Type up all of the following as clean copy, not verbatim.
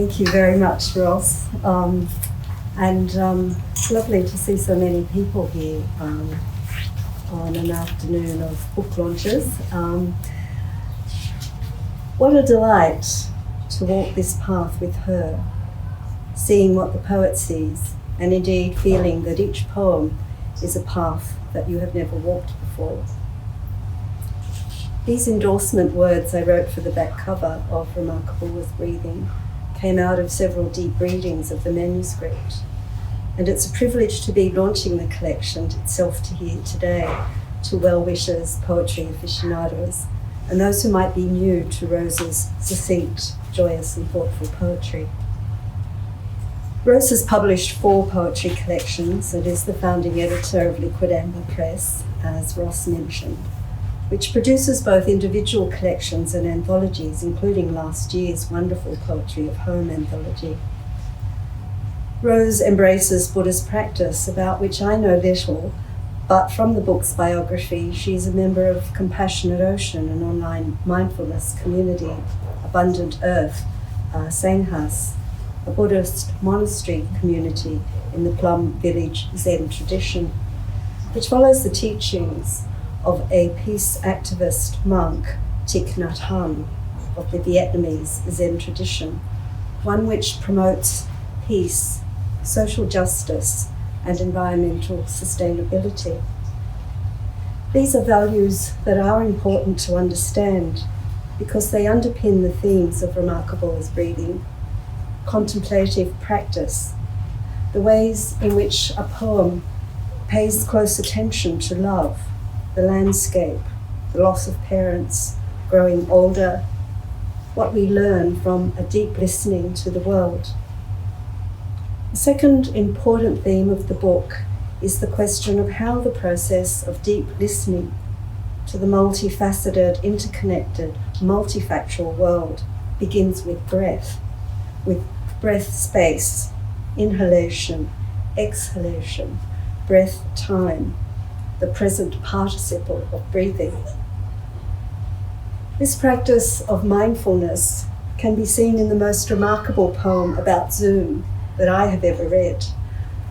Thank you very much, Ross. It's lovely to see so many people here on an afternoon of book launches. What a delight to walk this path with her, seeing what the poet sees, and indeed feeling that each poem is a path that you have never walked before. These endorsement words I wrote for the back cover of Remarkable with Breathing came out of several deep readings of the manuscript. And it's a privilege to be launching the collection itself to here today to well-wishers, poetry aficionados, and those who might be new to Rose's succinct, joyous and thoughtful poetry. Rose has published 4 poetry collections and is the founding editor of Liquid Amber Press, as Ross mentioned, which produces both individual collections and anthologies, including last year's wonderful Poetry of Home anthology. Rose embraces Buddhist practice, about which I know little, but from the book's biography, she is a member of Compassionate Ocean, an online mindfulness community, Abundant Earth, Sanghas, a Buddhist monastery community in the Plum Village Zen tradition, which follows the teachings of a peace activist monk, Thich Nhat Hanh, of the Vietnamese Zen tradition, one which promotes peace, social justice, and environmental sustainability. These are values that are important to understand because they underpin the themes of Remarkable as Breathing, contemplative practice, the ways in which a poem pays close attention to love, the landscape, the loss of parents, growing older, what we learn from a deep listening to the world. The second important theme of the book is the question of how the process of deep listening to the multifaceted, interconnected, multifactual world begins with breath space, inhalation, exhalation, breath time, the present participle of breathing. This practice of mindfulness can be seen in the most remarkable poem about Zoom that I have ever read,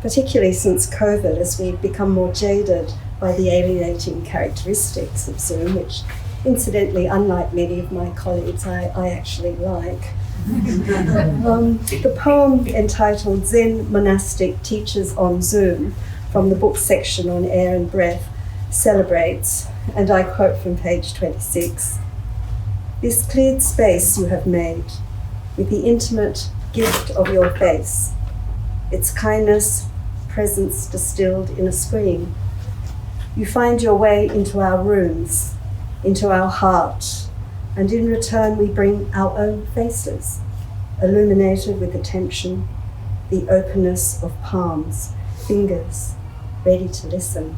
particularly since COVID, as we've become more jaded by the alienating characteristics of Zoom, which incidentally, unlike many of my colleagues, I actually like. The poem entitled Zen Monastic Teachers on Zoom, from the book section on air and breath, celebrates, and I quote from page 26, "This cleared space you have made with the intimate gift of your face, its kindness, presence distilled in a screen. You find your way into our rooms, into our heart, and in return we bring our own faces, illuminated with attention, the openness of palms, fingers, ready to listen."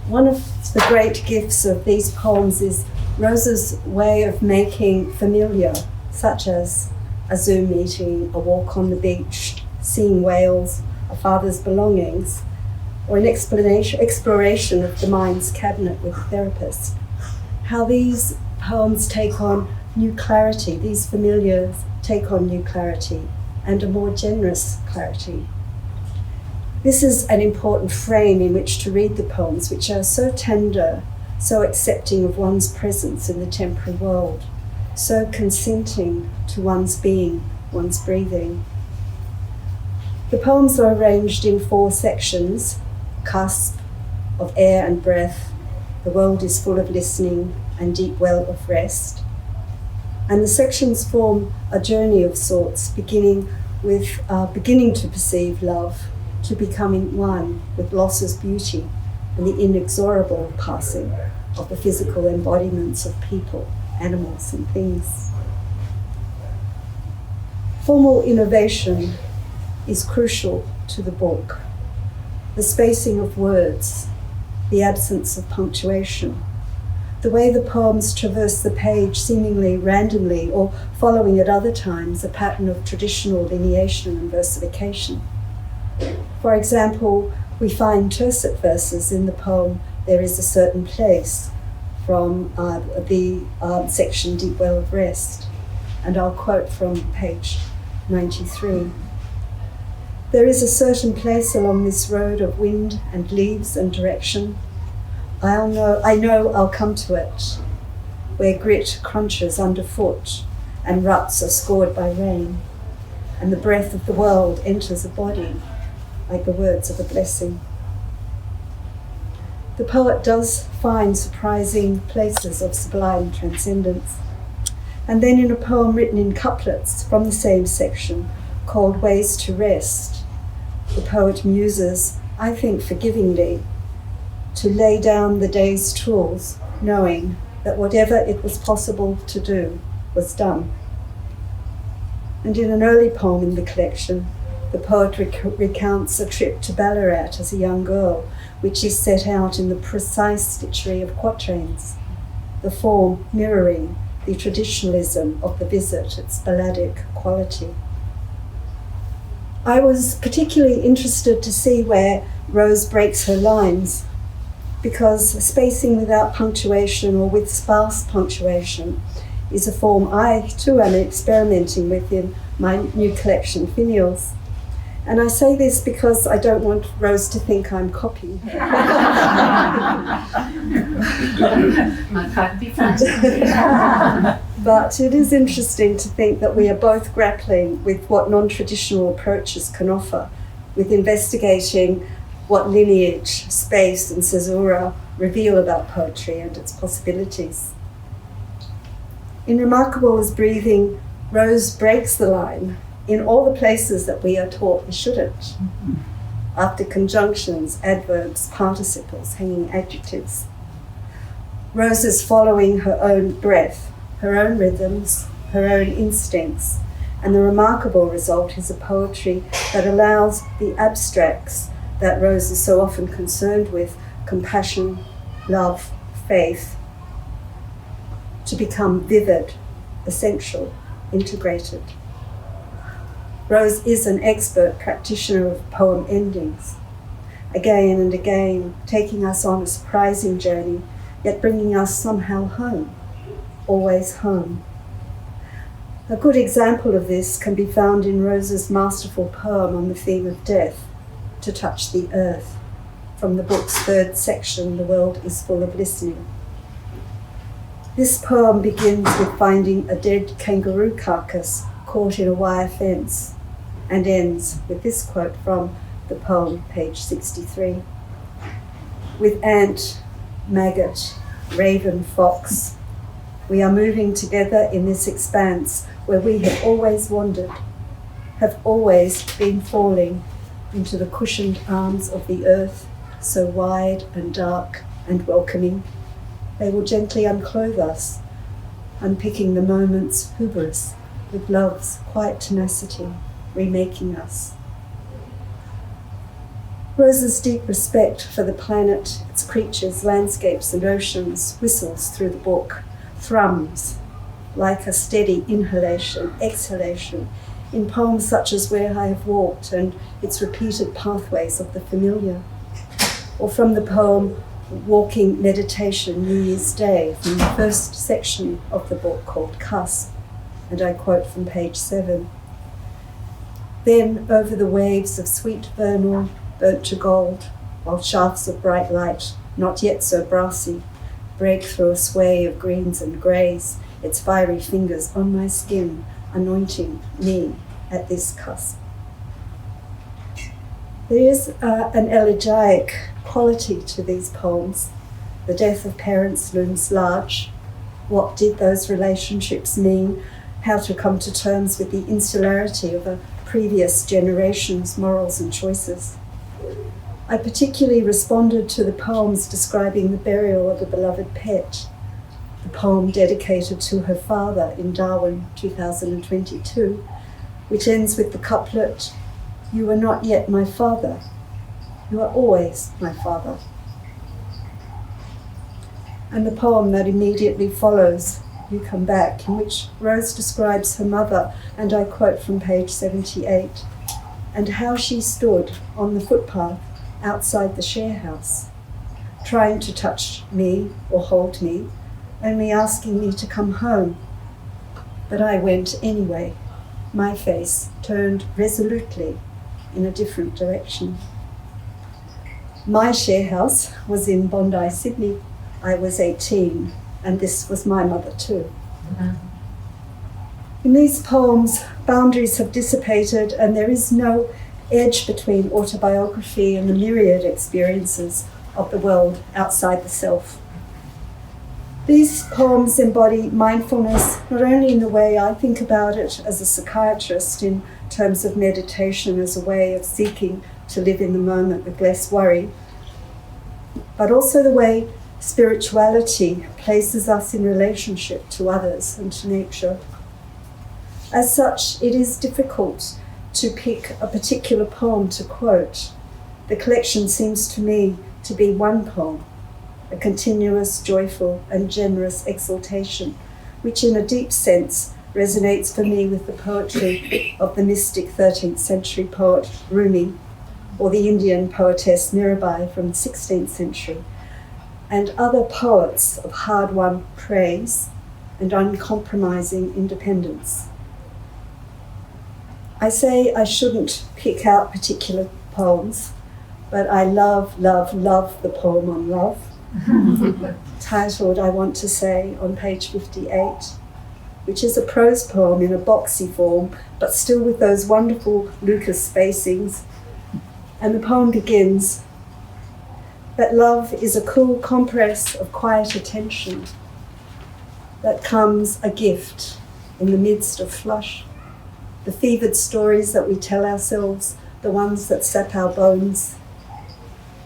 One of the great gifts of these poems is Rose's way of making familiar, such as a Zoom meeting, a walk on the beach, seeing whales, a father's belongings, or an exploration of the mind's cabinet with a therapist. How these poems take on new clarity, these familiars take on new clarity and a more generous clarity. This is an important frame in which to read the poems, which are so tender, so accepting of one's presence in the temporary world, so consenting to one's being, one's breathing. The poems are arranged in 4 sections: cusp of air and breath, the world is full of listening, and deep well of rest. And the sections form a journey of sorts, beginning with beginning to perceive love, to becoming one with loss's beauty and the inexorable passing of the physical embodiments of people, animals, and things. Formal innovation is crucial to the book. The spacing of words, the absence of punctuation, the way the poems traverse the page seemingly randomly or following at other times a pattern of traditional lineation and versification. For example, we find tercet verses in the poem "There is a Certain Place" from the section Deep Well of Rest. and I'll quote from page 93. There is a certain place along this road of wind and leaves and direction. I know I'll come to it, where grit crunches underfoot and ruts are scored by rain, and the breath of the world enters a body like the words of a blessing. The poet does find surprising places of sublime transcendence. And then in a poem written in couplets from the same section, called Ways to Rest, the poet muses, I think forgivingly, to lay down the day's tools, knowing that whatever it was possible to do was done. And in an early poem in the collection, the poet recounts a trip to Ballarat as a young girl, which is set out in the precise stitchery of quatrains, the form mirroring the traditionalism of the visit, its balladic quality. I was particularly interested to see where Rose breaks her lines, because spacing without punctuation or with sparse punctuation is a form I too am experimenting with in my new collection, Finials. And I say this because I don't want Rose to think I'm copying her. I can't be friends. But it is interesting to think that we are both grappling with what non-traditional approaches can offer, with investigating what lineage, space, and caesura reveal about poetry and its possibilities. In Remarkable as Breathing, Rose breaks the line in all the places that we are taught we shouldn't. After conjunctions, adverbs, participles, hanging adjectives. Rose is following her own breath, her own rhythms, her own instincts, and the remarkable result is a poetry that allows the abstracts that Rose is so often concerned with, compassion, love, faith, to become vivid, essential, integrated. Rose is an expert practitioner of poem endings, again and again taking us on a surprising journey, yet bringing us somehow home, always home. A good example of this can be found in Rose's masterful poem on the theme of death, To Touch the Earth, from the book's third section, The World is Full of Listening. This poem begins with finding a dead kangaroo carcass caught in a wire fence, and ends with this quote from the poem, page 63. With ant, maggot, raven, fox, we are moving together in this expanse where we have always wandered, have always been falling into the cushioned arms of the earth, so wide and dark and welcoming. They will gently unclothe us, unpicking the moment's hubris with love's quiet tenacity, remaking us. Rose's deep respect for the planet, its creatures, landscapes and oceans whistles through the book, thrums like a steady inhalation, exhalation, in poems such as Where I Have Walked and its repeated pathways of the familiar, or from the poem Walking Meditation New Year's Day from the first section of the book called Cusp, and I quote from page 7. Then over the waves of sweet vernal, burnt to gold, while shafts of bright light, not yet so brassy, break through a sway of greens and greys, its fiery fingers on my skin, anointing me at this cusp. There is an elegiac quality to these poems. The death of parents looms large. What did those relationships mean? How to come to terms with the insularity of a previous generation's morals and choices. I particularly responded to the poems describing the burial of a beloved pet, the poem dedicated to her father in Darwin 2022, which ends with the couplet, "You are not yet my father, you are always my father." And the poem that immediately follows, You Come Back, in which Rose describes her mother, and I quote from page 78, and how she stood on the footpath outside the share house, trying to touch me or hold me, only asking me to come home. But I went anyway, my face turned resolutely in a different direction. My share house was in Bondi, Sydney. I was 18, and this was my mother too. In these poems, boundaries have dissipated and there is no edge between autobiography and the myriad experiences of the world outside the self. These poems embody mindfulness not only in the way I think about it as a psychiatrist in terms of meditation as a way of seeking to live in the moment with less worry, but also the way spirituality places us in relationship to others and to nature. As such, it is difficult to pick a particular poem to quote. The collection seems to me to be one poem, a continuous, joyful, and generous exaltation, which in a deep sense resonates for me with the poetry of the mystic 13th century poet Rumi, or the Indian poetess Mirabai from the 16th century, and other poets of hard-won praise and uncompromising independence. I say I shouldn't pick out particular poems, but I love, love, love the poem on love, titled I Want to Say on page 58, which is a prose poem in a boxy form, but still with those wonderful Lucas spacings. And the poem begins, that love is a cool compress of quiet attention that comes a gift in the midst of flush. The fevered stories that we tell ourselves, the ones that sap our bones.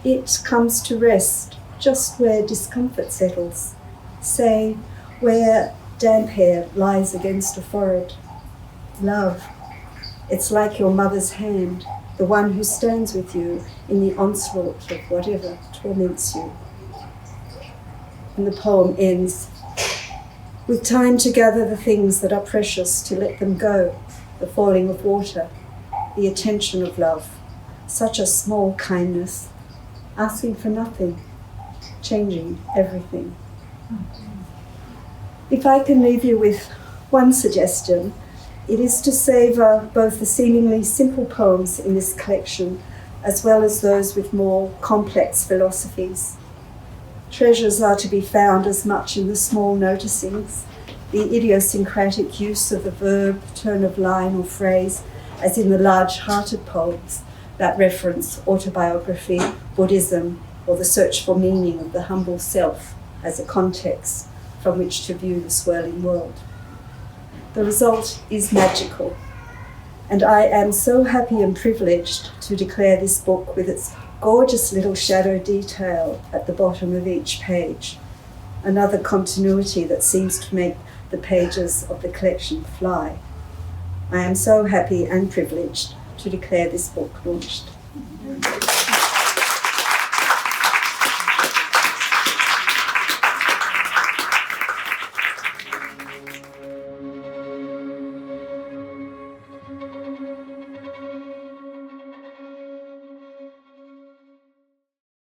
It comes to rest just where discomfort settles, say, where damp hair lies against a forehead. Love, it's like your mother's hand, the one who stands with you in the onslaught of whatever torments you. And the poem ends, with time to gather the things that are precious, to let them go, the falling of water, the attention of love, such a small kindness, asking for nothing, changing everything. If I can leave you with one suggestion, it is to savour both the seemingly simple poems in this collection as well as those with more complex philosophies. Treasures are to be found as much in the small noticings, the idiosyncratic use of the verb, turn of line or phrase, as in the large-hearted poems that reference autobiography, Buddhism, or the search for meaning of the humble self as a context from which to view the swirling world. The result is magical, and I am so happy and privileged to declare this book with its gorgeous little shadow detail at the bottom of each page, another continuity that seems to make the pages of the collection fly. I am so happy and privileged to declare this book launched.